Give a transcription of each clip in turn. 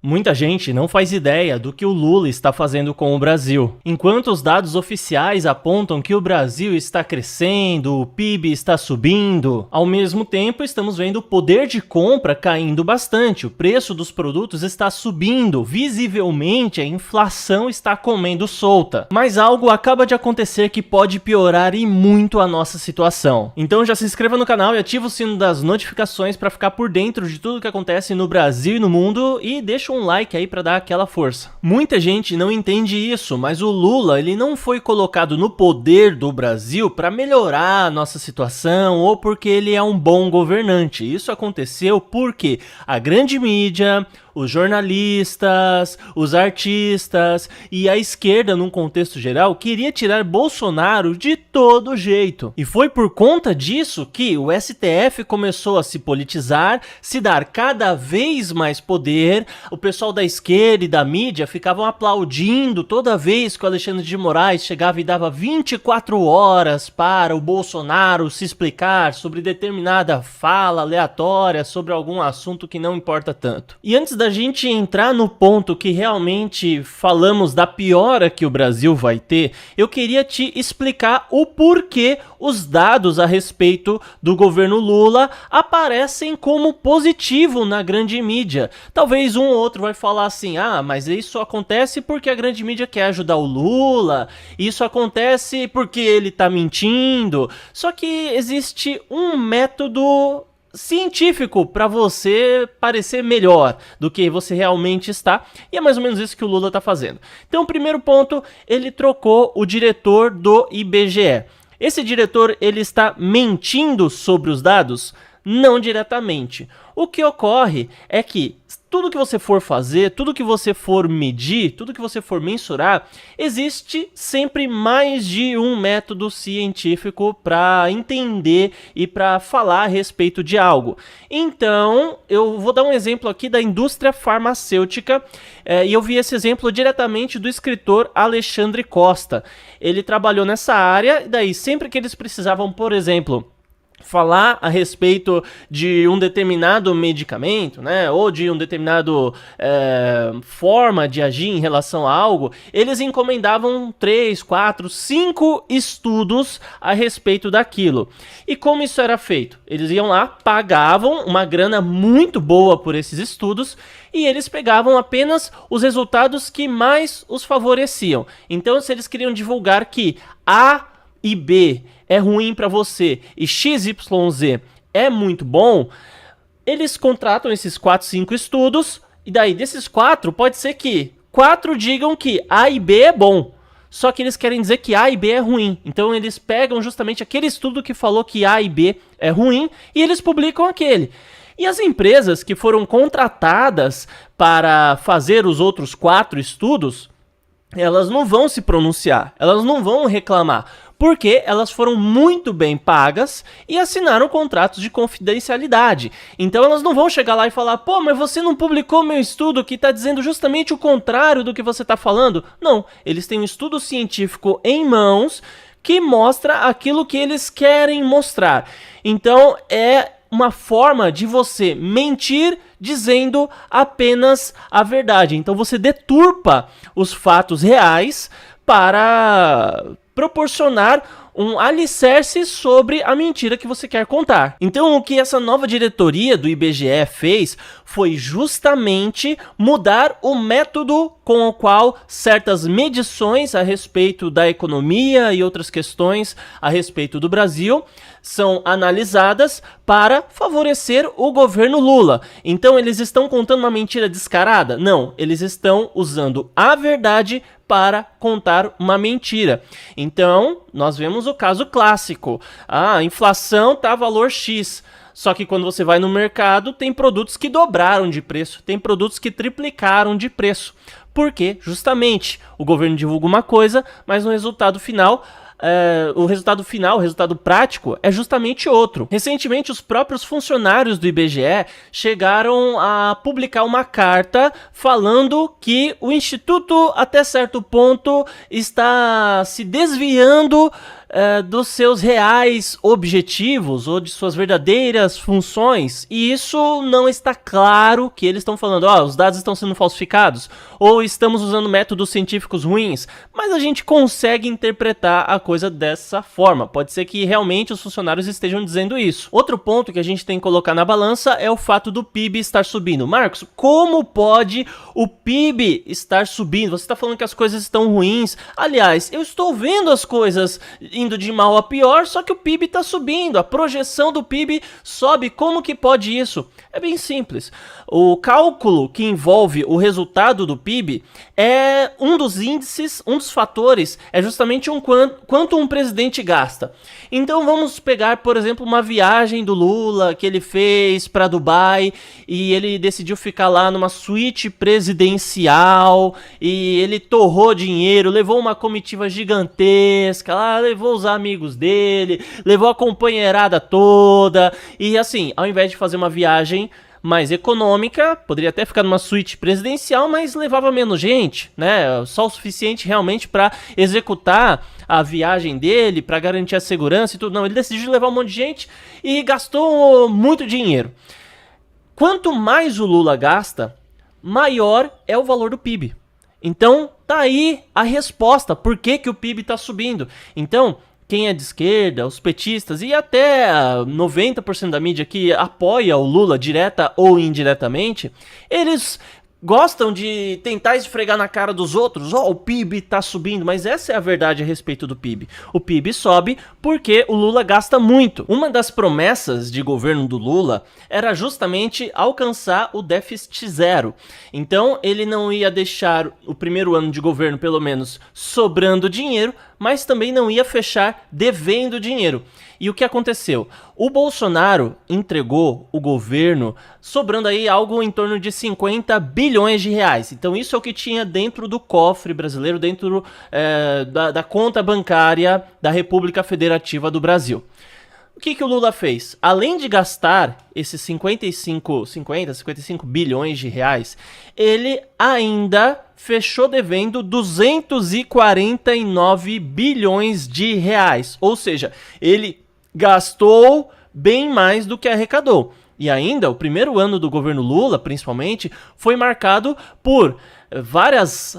Muita gente não faz ideia do que o Lula está fazendo com o Brasil. Enquanto os dados oficiais apontam que o Brasil está crescendo, o PIB está subindo, ao mesmo tempo estamos vendo o poder de compra caindo bastante, o preço dos produtos está subindo, visivelmente a inflação está comendo solta. Mas algo acaba de acontecer que pode piorar e muito a nossa situação. Então já se inscreva no canal e ativa o sino das notificações para ficar por dentro de tudo que acontece no Brasil e no mundo e deixa um like aí para dar aquela força. Muita gente não entende isso, mas o Lula ele não foi colocado no poder do Brasil para melhorar a nossa situação ou porque ele é um bom governante. Isso aconteceu porque a grande mídia, os jornalistas, os artistas e a esquerda, num contexto geral, queria tirar Bolsonaro de todo jeito. E foi por conta disso que o STF começou a se politizar, se dar cada vez mais poder. O pessoal da esquerda e da mídia ficavam aplaudindo toda vez que o Alexandre de Moraes chegava e dava 24 horas para o Bolsonaro se explicar sobre determinada fala aleatória, sobre algum assunto que não importa tanto. E antes da gente entrar no ponto que realmente falamos da piora que o Brasil vai ter, eu queria te explicar o porquê os dados a respeito do governo Lula aparecem como positivo na grande mídia. Talvez um ou outro vai falar assim, mas isso acontece porque a grande mídia quer ajudar o Lula, isso acontece porque ele tá mentindo. Só que existe um método científico para você parecer melhor do que você realmente está, e é mais ou menos isso que o Lula está fazendo. Então, o primeiro ponto, ele trocou o diretor do IBGE. Esse diretor, ele está mentindo sobre os dados? Não diretamente. O que ocorre é que tudo que você for fazer, tudo que você for medir, tudo que você for mensurar, existe sempre mais de um método científico para entender e para falar a respeito de algo. Então, eu vou dar um exemplo aqui da indústria farmacêutica, e eu vi esse exemplo diretamente do escritor Alexandre Costa. Ele trabalhou nessa área, e daí sempre que eles precisavam, por exemplo, falar a respeito de um determinado medicamento, né, ou de um determinado forma de agir em relação a algo, eles encomendavam 3, 4, 5 estudos a respeito daquilo. E como isso era feito? Eles iam lá, pagavam uma grana muito boa por esses estudos e eles pegavam apenas os resultados que mais os favoreciam. Então, se eles queriam divulgar que A e B é ruim para você e XYZ é muito bom, eles contratam esses 4, 5 estudos, e daí desses 4, pode ser que 4 digam que A e B é bom, só que eles querem dizer que A e B é ruim. Então eles pegam justamente aquele estudo que falou que A e B é ruim e eles publicam aquele. E as empresas que foram contratadas para fazer os outros 4 estudos, elas não vão se pronunciar, elas não vão reclamar, porque elas foram muito bem pagas e assinaram contratos de confidencialidade. Então elas não vão chegar lá e falar, pô, mas você não publicou meu estudo que está dizendo justamente o contrário do que você está falando. Não, eles têm um estudo científico em mãos que mostra aquilo que eles querem mostrar. Então é uma forma de você mentir dizendo apenas a verdade. Então você deturpa os fatos reais para proporcionar um alicerce sobre a mentira que você quer contar. Então, o que essa nova diretoria do IBGE fez foi justamente mudar o método com o qual certas medições a respeito da economia e outras questões a respeito do Brasil são analisadas para favorecer o governo Lula. Então, eles estão contando uma mentira descarada? Não, eles estão usando a verdade para contar uma mentira. Então, nós vemos o caso clássico. A inflação está valor X. Só que quando você vai no mercado, tem produtos que dobraram de preço, tem produtos que triplicaram de preço. Por quê? Justamente, o governo divulga uma coisa, mas no resultado final, o resultado prático é justamente outro. Recentemente, os próprios funcionários do IBGE chegaram a publicar uma carta falando que o Instituto, até certo ponto, está se desviando dos seus reais objetivos ou de suas verdadeiras funções, e isso não está claro que eles estão falando, os dados estão sendo falsificados, ou estamos usando métodos científicos ruins, mas a gente consegue interpretar a coisa dessa forma. Pode ser que realmente os funcionários estejam dizendo isso. Outro ponto que a gente tem que colocar na balança é o fato do PIB estar subindo. Marcos, como pode o PIB estar subindo? Você está falando que as coisas estão ruins. Aliás, eu estou vendo as coisas indo de mal a pior, só que o PIB está subindo, a projeção do PIB sobe. Como que pode isso? É bem simples. O cálculo que envolve o resultado do PIB é um dos índices, um dos fatores, é justamente quanto um presidente gasta. Então vamos pegar, por exemplo, uma viagem do Lula que ele fez para Dubai e ele decidiu ficar lá numa suíte presidencial e ele torrou dinheiro, levou uma comitiva gigantesca lá, levou os amigos dele, levou a companheirada toda e assim, ao invés de fazer uma viagem mais econômica, poderia até ficar numa suíte presidencial, mas levava menos gente, né? Só o suficiente realmente para executar a viagem dele, para garantir a segurança e tudo. Não, ele decidiu levar um monte de gente e gastou muito dinheiro. Quanto mais o Lula gasta, maior é o valor do PIB. Então, tá aí a resposta. Por que que o PIB está subindo? Então, quem é de esquerda, os petistas e até 90% da mídia que apoia o Lula direta ou indiretamente, eles gostam de tentar esfregar na cara dos outros, o PIB tá subindo, mas essa é a verdade a respeito do PIB. O PIB sobe porque o Lula gasta muito. Uma das promessas de governo do Lula era justamente alcançar o déficit zero. Então ele não ia deixar o primeiro ano de governo, pelo menos, sobrando dinheiro, mas também não ia fechar devendo dinheiro. E o que aconteceu? O Bolsonaro entregou o governo sobrando aí algo em torno de 50 bilhões de reais. Então isso é o que tinha dentro do cofre brasileiro, dentro da conta bancária da República Federativa do Brasil. O que o Lula fez? Além de gastar esses 55 bilhões de reais, ele ainda fechou devendo 249 bilhões de reais. Ou seja, ele gastou bem mais do que arrecadou. E ainda, o primeiro ano do governo Lula, principalmente, foi marcado por vários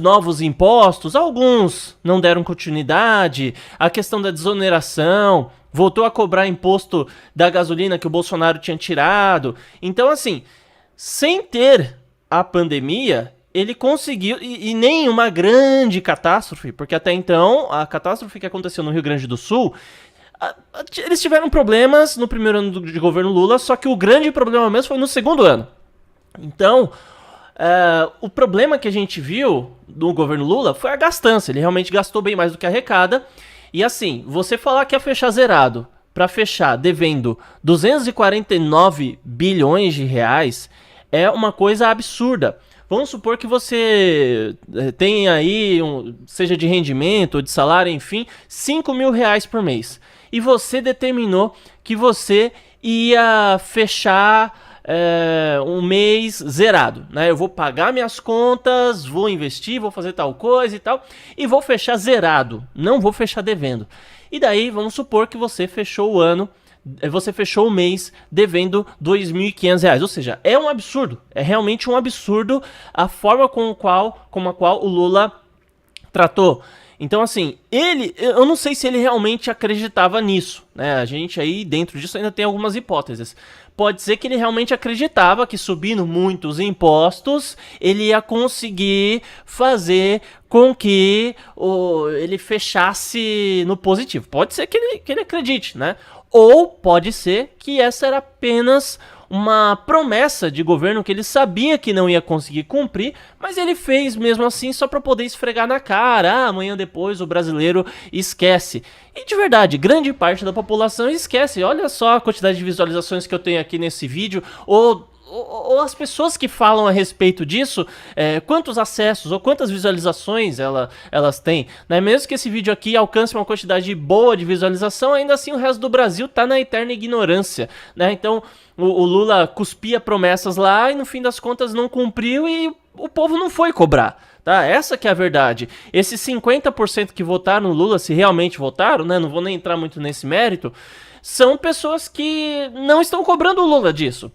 novos impostos. Alguns não deram continuidade, a questão da desoneração, voltou a cobrar imposto da gasolina que o Bolsonaro tinha tirado. Então, assim, sem ter a pandemia, ele conseguiu, e nem uma grande catástrofe, porque até então, a catástrofe que aconteceu no Rio Grande do Sul, eles tiveram problemas no primeiro ano de governo Lula, só que o grande problema mesmo foi no segundo ano. Então, o problema que a gente viu do governo Lula foi a gastança. Ele realmente gastou bem mais do que arrecada. E assim, você falar que ia fechar zerado para fechar devendo 249 bilhões de reais é uma coisa absurda. Vamos supor que você tem aí, seja de rendimento ou de salário, enfim, 5 mil reais por mês. E você determinou que você ia fechar um mês zerado, né? Eu vou pagar minhas contas, vou investir, vou fazer tal coisa e tal, e vou fechar zerado, não vou fechar devendo. E daí, vamos supor que você fechou o ano, você fechou o mês devendo R$2.500 reais. Ou seja, é um absurdo, é realmente um absurdo a forma com a qual o Lula tratou. Então, assim, eu não sei se ele realmente acreditava nisso, né? A gente aí, dentro disso, ainda tem algumas hipóteses. Pode ser que ele realmente acreditava que subindo muito os impostos, ele ia conseguir fazer com que ele fechasse no positivo. Pode ser que ele acredite, né? Ou pode ser que essa era apenas uma promessa de governo que ele sabia que não ia conseguir cumprir, mas ele fez mesmo assim só para poder esfregar na cara. Amanhã depois o brasileiro esquece. E de verdade, grande parte da população esquece. Olha só a quantidade de visualizações que eu tenho aqui nesse vídeo, ou as pessoas que falam a respeito disso, quantos acessos ou quantas visualizações elas têm, né? Mesmo que esse vídeo aqui alcance uma quantidade boa de visualização, ainda assim o resto do Brasil tá na eterna ignorância, né? Então o Lula cuspia promessas lá e no fim das contas não cumpriu e o povo não foi cobrar. tá? Essa que é a verdade. Esses 50% que votaram no Lula, se realmente votaram, né? Não vou nem entrar muito nesse mérito, são pessoas que não estão cobrando o Lula disso.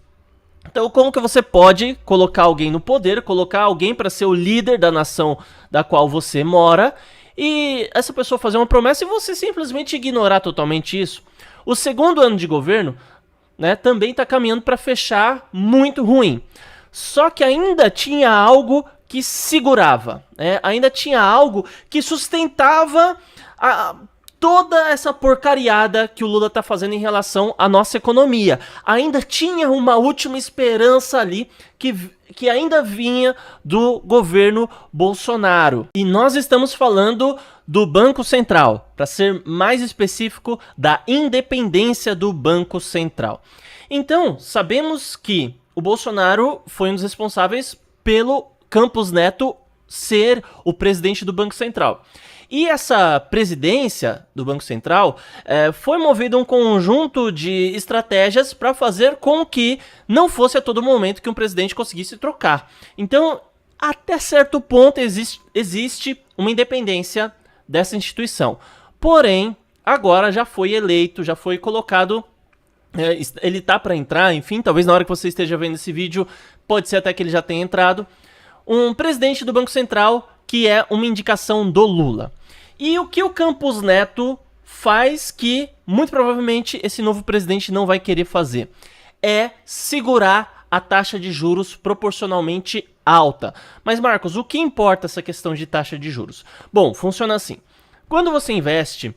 Então, como que você pode colocar alguém no poder, colocar alguém para ser o líder da nação da qual você mora, e essa pessoa fazer uma promessa e você simplesmente ignorar totalmente isso? O segundo ano de governo, né, também está caminhando para fechar muito ruim. Só que ainda tinha algo que segurava, né? Ainda tinha algo que sustentava toda essa porcariada que o Lula tá fazendo em relação à nossa economia. Ainda tinha uma última esperança ali que ainda vinha do governo Bolsonaro. E nós estamos falando do Banco Central, para ser mais específico, da independência do Banco Central. Então, sabemos que o Bolsonaro foi um dos responsáveis pelo Campos Neto ser o presidente do Banco Central. E essa presidência do Banco Central foi movido um conjunto de estratégias para fazer com que não fosse a todo momento que um presidente conseguisse trocar. Então, até certo ponto, existe uma independência dessa instituição. Porém, agora já foi eleito, já foi colocado, ele está para entrar, enfim, talvez na hora que você esteja vendo esse vídeo, pode ser até que ele já tenha entrado, um presidente do Banco Central que é uma indicação do Lula. E o que o Campos Neto faz que, muito provavelmente, esse novo presidente não vai querer fazer? É segurar a taxa de juros proporcionalmente alta. Mas, Marcos, o que importa essa questão de taxa de juros? Bom, funciona assim. Quando você investe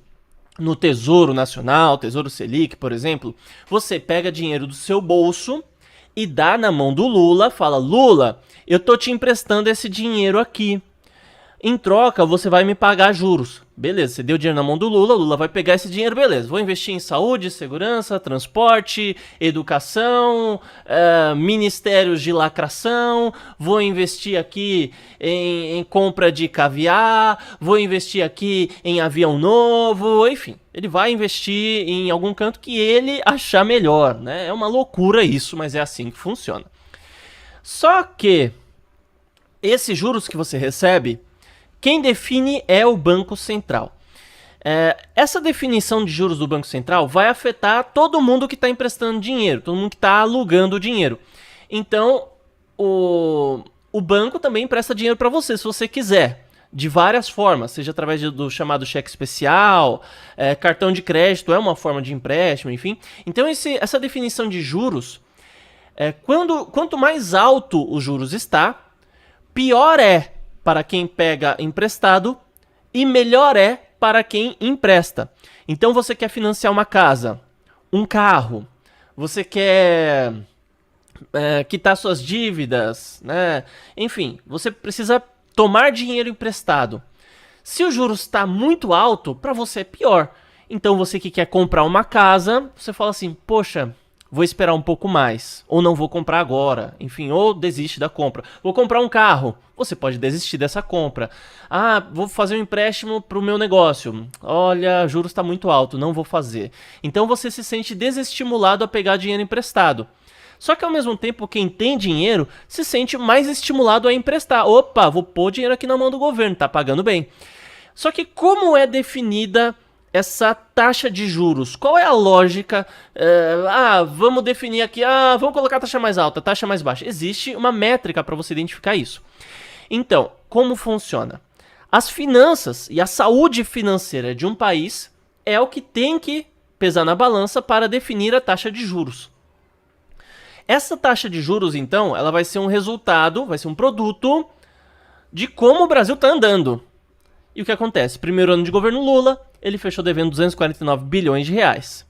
no Tesouro Nacional, Tesouro Selic, por exemplo, você pega dinheiro do seu bolso e dá na mão do Lula, fala: Lula, eu tô te emprestando esse dinheiro aqui. Em troca, você vai me pagar juros. Beleza, você deu dinheiro na mão do Lula, o Lula vai pegar esse dinheiro, beleza. Vou investir em saúde, segurança, transporte, educação, ministérios de lacração, vou investir aqui em compra de caviar, vou investir aqui em avião novo, enfim. Ele vai investir em algum canto que ele achar melhor, né? É uma loucura isso, mas é assim que funciona. Só que esses juros que você recebe, quem define é o Banco Central. Essa definição de juros do Banco Central vai afetar todo mundo que está emprestando dinheiro, todo mundo que está alugando dinheiro. Então, o banco também empresta dinheiro para você, se você quiser, de várias formas, seja através do chamado cheque especial, cartão de crédito é uma forma de empréstimo, enfim. Então, essa definição de juros, quanto mais alto os juros está, pior é para quem pega emprestado e melhor é para quem empresta. Então você quer financiar uma casa, um carro, você quer quitar suas dívidas, né? Enfim, você precisa tomar dinheiro emprestado. Se o juros está muito alto, para você é pior. Então você que quer comprar uma casa, você fala assim: poxa, vou esperar um pouco mais, ou não vou comprar agora, enfim, ou desiste da compra. Vou comprar um carro, você pode desistir dessa compra. Ah, vou fazer um empréstimo para o meu negócio. Olha, juros está muito alto, não vou fazer. Então você se sente desestimulado a pegar dinheiro emprestado. Só que ao mesmo tempo, quem tem dinheiro se sente mais estimulado a emprestar. Opa, vou pôr dinheiro aqui na mão do governo, tá pagando bem. Só que como é definida essa taxa de juros? Qual é a lógica? Vamos definir aqui, vamos colocar a taxa mais alta, taxa mais baixa. Existe uma métrica para você identificar isso. Então, como funciona? As finanças e a saúde financeira de um país é o que tem que pesar na balança para definir a taxa de juros. Essa taxa de juros, então, ela vai ser um resultado, vai ser um produto de como o Brasil está andando. E o que acontece? Primeiro ano de governo Lula, ele fechou devendo 249 bilhões de reais.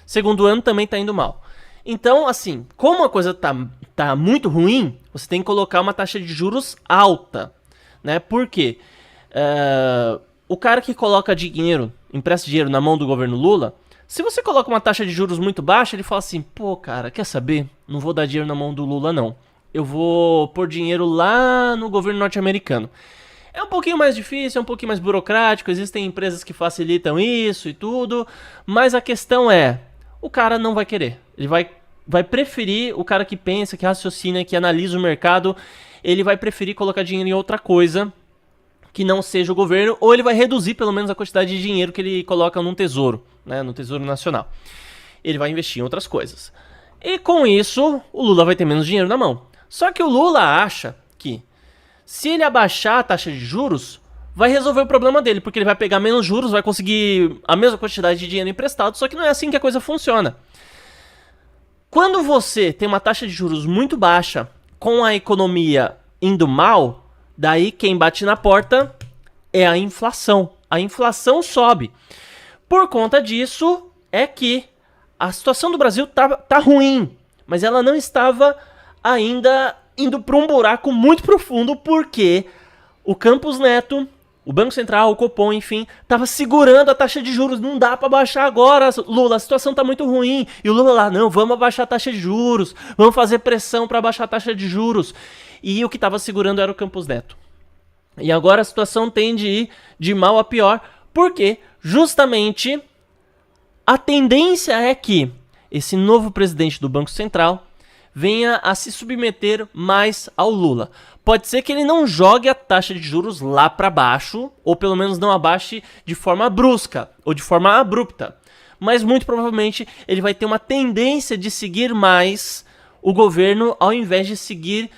Segundo ano também está indo mal. Então, assim, como a coisa tá muito ruim, você tem que colocar uma taxa de juros alta, né? Por quê? O cara que coloca dinheiro, empresta dinheiro na mão do governo Lula, se você coloca uma taxa de juros muito baixa, ele fala assim: pô, cara, quer saber? Não vou dar dinheiro na mão do Lula, não. Eu vou pôr dinheiro lá no governo norte-americano. É um pouquinho mais difícil, é um pouquinho mais burocrático, existem empresas que facilitam isso e tudo, mas a questão é, o cara não vai querer. Ele vai preferir, o cara que pensa, que raciocina, que analisa o mercado, ele vai preferir colocar dinheiro em outra coisa que não seja o governo, ou ele vai reduzir pelo menos a quantidade de dinheiro que ele coloca num tesouro, né, no Tesouro Nacional. Ele vai investir em outras coisas. E com isso, o Lula vai ter menos dinheiro na mão. Só que o Lula acha que, se ele abaixar a taxa de juros, vai resolver o problema dele, porque ele vai pegar menos juros, vai conseguir a mesma quantidade de dinheiro emprestado, só que não é assim que a coisa funciona. Quando você tem uma taxa de juros muito baixa, com a economia indo mal, daí quem bate na porta é a inflação. A inflação sobe. Por conta disso, é que a situação do Brasil tá ruim, mas ela não estava ainda indo para um buraco muito profundo, porque o Campos Neto, o Banco Central, o Copom, enfim, estava segurando a taxa de juros. Não dá para baixar agora, Lula, a situação tá muito ruim. E o Lula lá, não, vamos abaixar a taxa de juros, vamos fazer pressão para abaixar a taxa de juros. E o que estava segurando era o Campos Neto. E agora a situação tende a ir de mal a pior, porque justamente a tendência é que esse novo presidente do Banco Central venha a se submeter mais ao Lula. Pode ser que ele não jogue a taxa de juros lá para baixo, ou pelo menos não abaixe de forma brusca, ou de forma abrupta. Mas muito provavelmente ele vai ter uma tendência de seguir mais o governo, ao invés de seguir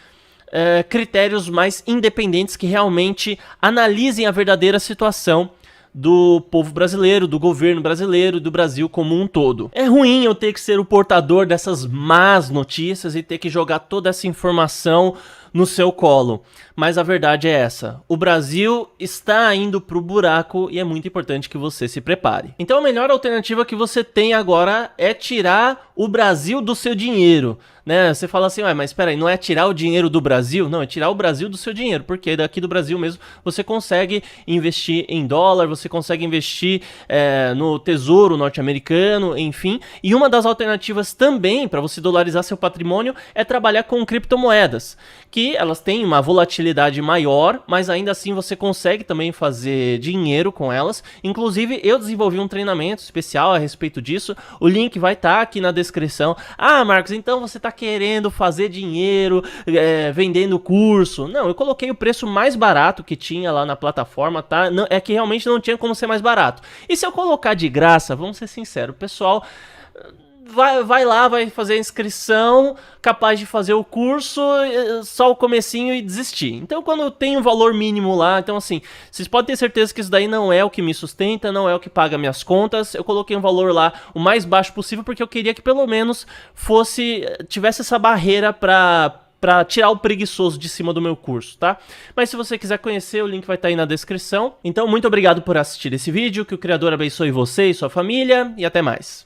critérios mais independentes que realmente analisem a verdadeira situação do povo brasileiro, do governo brasileiro, do Brasil como um todo. É ruim eu ter que ser o portador dessas más notícias e ter que jogar toda essa informação no seu colo, mas a verdade é essa: o Brasil está indo pro buraco e é muito importante que você se prepare. Então a melhor alternativa que você tem agora é tirar o Brasil do seu dinheiro, né? Você fala assim, mas espera aí, não é tirar o dinheiro do Brasil? Não, é tirar o Brasil do seu dinheiro, porque daqui do Brasil mesmo você consegue investir em dólar, você consegue investir no Tesouro norte-americano, enfim. E uma das alternativas também para você dolarizar seu patrimônio é trabalhar com criptomoedas, que elas têm uma volatilidade maior, mas ainda assim você consegue também fazer dinheiro com elas. Inclusive, eu desenvolvi um treinamento especial a respeito disso. O link vai estar aqui na descrição. Ah, Marcos, então você está querendo fazer dinheiro vendendo curso? Não, eu coloquei o preço mais barato que tinha lá na plataforma, tá? Não, é que realmente não tinha como ser mais barato. E se eu colocar de graça, vamos ser sinceros, o pessoal vai lá, vai fazer a inscrição, capaz de fazer o curso, só o comecinho e desistir. Então, quando tem um valor mínimo lá, então assim, vocês podem ter certeza que isso daí não é o que me sustenta, não é o que paga minhas contas. Eu coloquei um valor lá o mais baixo possível, porque eu queria que pelo menos tivesse essa barreira pra tirar o preguiçoso de cima do meu curso, tá? Mas se você quiser conhecer, o link vai estar aí na descrição. Então, muito obrigado por assistir esse vídeo, que o Criador abençoe você e sua família, e até mais.